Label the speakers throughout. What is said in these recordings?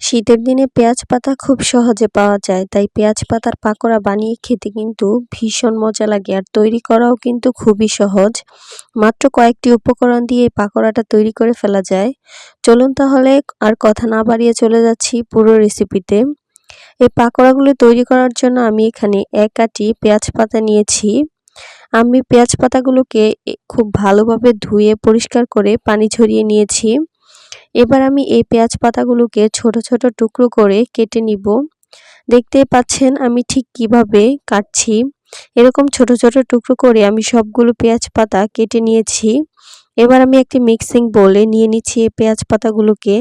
Speaker 1: শীতের দিনে পেঁয়াজ পাতা খুব সহজে পাওয়া যায়, তাই পেঁয়াজ পাতার পাকোড়া বানিয়ে খেতে কিন্তু ভীষণ মজা লাগে আর তৈরি করাও কিন্তু খুবই সহজ। মাত্র কয়েকটি উপকরণ দিয়ে এই পাকোড়াটা তৈরি করে ফেলা যায়। চলুন তাহলে আর কথা না বাড়িয়ে চলে যাচ্ছি পুরো রেসিপিতে। এই পাকোড়াগুলো তৈরি করার জন্য আমি এখানে 1 আঁটি পেঁয়াজ পাতা নিয়েছি। আমি পেঁয়াজ পাতাগুলোকে খুব ভালোভাবে ধুয়ে পরিষ্কার করে পানি ঝরিয়ে নিয়েছি। এবার আমি এই পেঁয়াজ পাতাগুলোকে ছোট ছোট টুকরো করে কেটে নিব। দেখতেই পাচ্ছেন আমি ঠিক কিভাবে কাটছি। এরকম ছোট ছোট টুকরো করে আমি সবগুলো পেঁয়াজ পাতা কেটে নিয়েছি। এবার আমি একটি মিক্সিং বোলে নিয়ে নিচ্ছি এই পেঁয়াজ পাতাগুলোকে।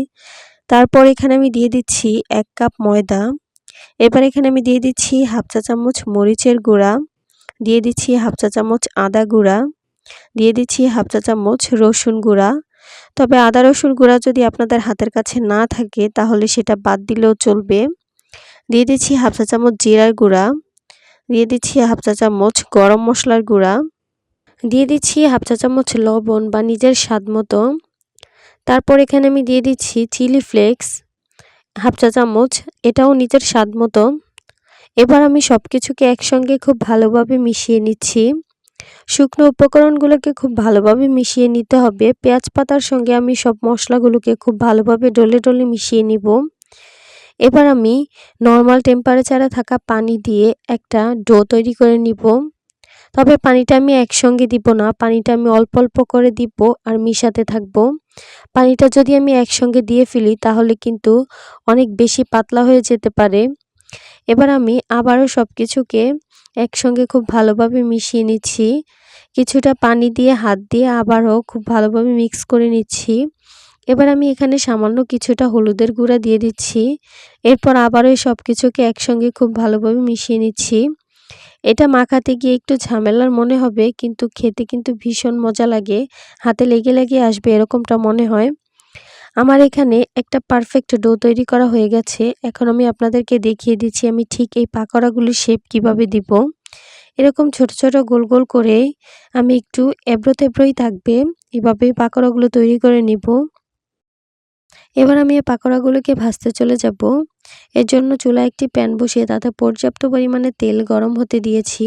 Speaker 1: তারপর এখানে আমি দিয়ে দিচ্ছি 1 কাপ ময়দা। এবার এখানে আমি দিয়ে দিচ্ছি হাফ চা চামচ মরিচের গুঁড়া, দিয়ে দিচ্ছি হাফ চা চামচ আদা গুঁড়া, দিয়ে দিচ্ছি হাফ চা চামচ রসুন গুঁড়া। তবে আদা রসুন গুঁড়া যদি আপনাদের হাতের কাছে না থাকে তাহলে সেটা বাদ দিলেও চলবে। দিয়ে দিচ্ছি হাফ চা চামচ জিরার গুঁড়া, দিয়ে দিচ্ছি হাফ চা চামচ গরম মশলার গুঁড়া, দিয়ে দিচ্ছি হাফ চা চামচ লবণ বা নিজের স্বাদ মতো। তারপর এখানে আমি দিয়ে দিচ্ছি চিলি ফ্লেক্স হাফ চা চামচ, এটাও নিজের স্বাদ মতো। এবার আমি সব কিছুকে একসঙ্গে খুব ভালোভাবে মিশিয়ে নিচ্ছি। শুকনো উপকরণগুলোকে খুব ভালোভাবে মিশিয়ে নিতে হবে। পেঁয়াজ পাতার সঙ্গে আমি সব মশলাগুলোকে খুব ভালোভাবে ডলে ডলে মিশিয়ে নিব। এবার আমি নর্মাল টেম্পারেচারে থাকা পানি দিয়ে একটা ডো তৈরি করে নিব। তবে পানিটা আমি একসঙ্গে দিব না, পানিটা আমি অল্প অল্প করে দিব আর মিশাতে থাকব। পানিটা যদি আমি একসঙ্গে দিয়ে ফেলি তাহলে কিন্তু অনেক বেশি পাতলা হয়ে যেতে পারে। এবার আমি আবারও সব কিছুকে একসঙ্গে খুব ভালোভাবে মিশিয়ে নিচ্ছি। কিছুটা পানি দিয়ে হাত দিয়ে আবারও খুব ভালোভাবে মিক্স করে নিচ্ছি। এবার আমি এখানে সামান্য কিছুটা হলুদের গুঁড়া দিয়ে দিচ্ছি। এরপর আবারও সব কিছুকে একসঙ্গে খুব ভালোভাবে মিশিয়ে নিচ্ছি। এটা মাখাতে গিয়ে একটু ঝামেলার মনে হবে, কিন্তু খেতে কিন্তু ভীষণ মজা লাগে। হাতে লেগে লেগে আসবে এরকমটা মনে হয়। আমার এখানে একটা পারফেক্ট ডো তৈরি করা হয়ে গেছে। এখন আমি আপনাদেরকে দেখিয়ে দিচ্ছি আমি ঠিক এই পাকোড়াগুলির শেপ কিভাবে দিব। এরকম ছোট ছোট গোল গোল করে আমি একটু এবড়ো থেবড়োই থাকবে এভাবে পাকোড়াগুলো তৈরি করে নিব। এবার আমি এই পাকোড়াগুলোকে ভাজতে চলে যাব। এর জন্য চুলায় একটি প্যান বসিয়ে তাতে পর্যাপ্ত পরিমাণে তেল গরম হতে দিয়েছি।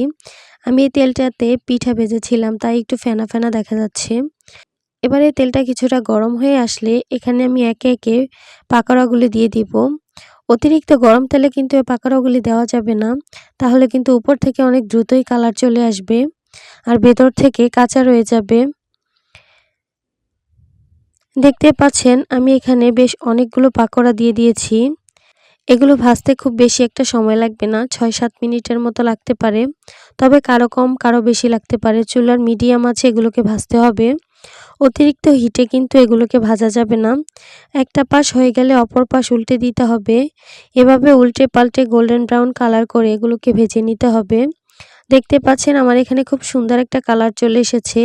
Speaker 1: আমি এই তেলটাতে পিঠা ভেজেছিলাম, তাই একটু ফেনা ফেনা দেখা যাচ্ছে। এবারে তেলটা কিছুটা গরম হয়ে আসলে এখানে আমি একে একে পাকোড়াগুলি দিয়ে দিব। অতিরিক্ত গরম তেলে কিন্তু এই পাকোড়াগুলি দেওয়া যাবে না, তাহলে কিন্তু উপর থেকে অনেক দ্রুতই কালার চলে আসবে আর ভেতর থেকে কাঁচা রয়ে যাবে। দেখতে পাচ্ছেন আমি এখানে বেশ অনেকগুলো পাকোড়া দিয়ে দিয়েছি। এগুলো ভাজতে খুব বেশি একটা সময় লাগবে না, 6-7 মিনিটের মতো লাগতে পারে। তবে কারো কম কারো বেশি লাগতে পারে। চুলার মিডিয়াম আছে এগুলোকে ভাজতে হবে। অতিরিক্ত হিটে কিন্তু এগুলোকে ভাজা যাবে না। একটা পাশ হয়ে গেলে অপর পাশ উল্টে দিতে হবে। এভাবে উল্টে পাল্টে গোল্ডেন ব্রাউন কালার করে এগুলোকে ভেজে নিতে হবে। দেখতে পাচ্ছেন আমার এখানে খুব সুন্দর একটা কালার চলে এসেছে।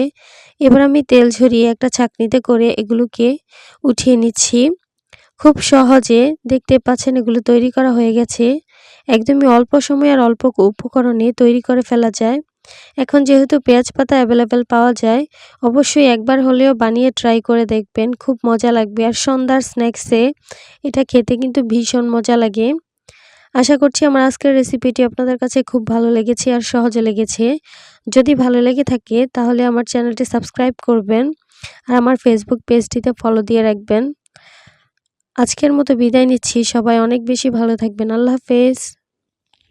Speaker 1: এবার আমি তেল ঝরিয়ে একটা ছাঁকনিতে করে এগুলোকে উঠিয়ে নিচ্ছি। খুব সহজে দেখতে পাচ্ছেন এগুলো তৈরি করা হয়ে গেছে। একদমই অল্প সময় আর অল্প উপকরণে তৈরি করে ফেলা যায়। এখন যেহেতু পেঁয়াজ পাতা অ্যাভেলেবেল পাওয়া যায়, অবশ্যই একবার হলেও বানিয়ে ট্রাই করে দেখবেন, খুব মজা লাগবে। আর সন্ধ্যার স্ন্যাক্সে এটা খেতে কিন্তু ভীষণ মজা লাগে। আশা করছি আমার আজকের রেসিপিটি আপনাদের কাছে খুব ভালো লেগেছে আর সহজে লেগেছে। যদি ভালো লেগে থাকে তাহলে আমার চ্যানেলটি সাবস্ক্রাইব করবেন আর আমার ফেসবুক পেজটিতে ফলো দিয়ে রাখবেন। আজকের মতো বিদায় নিচ্ছি। সবাই অনেক বেশি ভালো থাকবেন। আল্লাহ হাফেজ।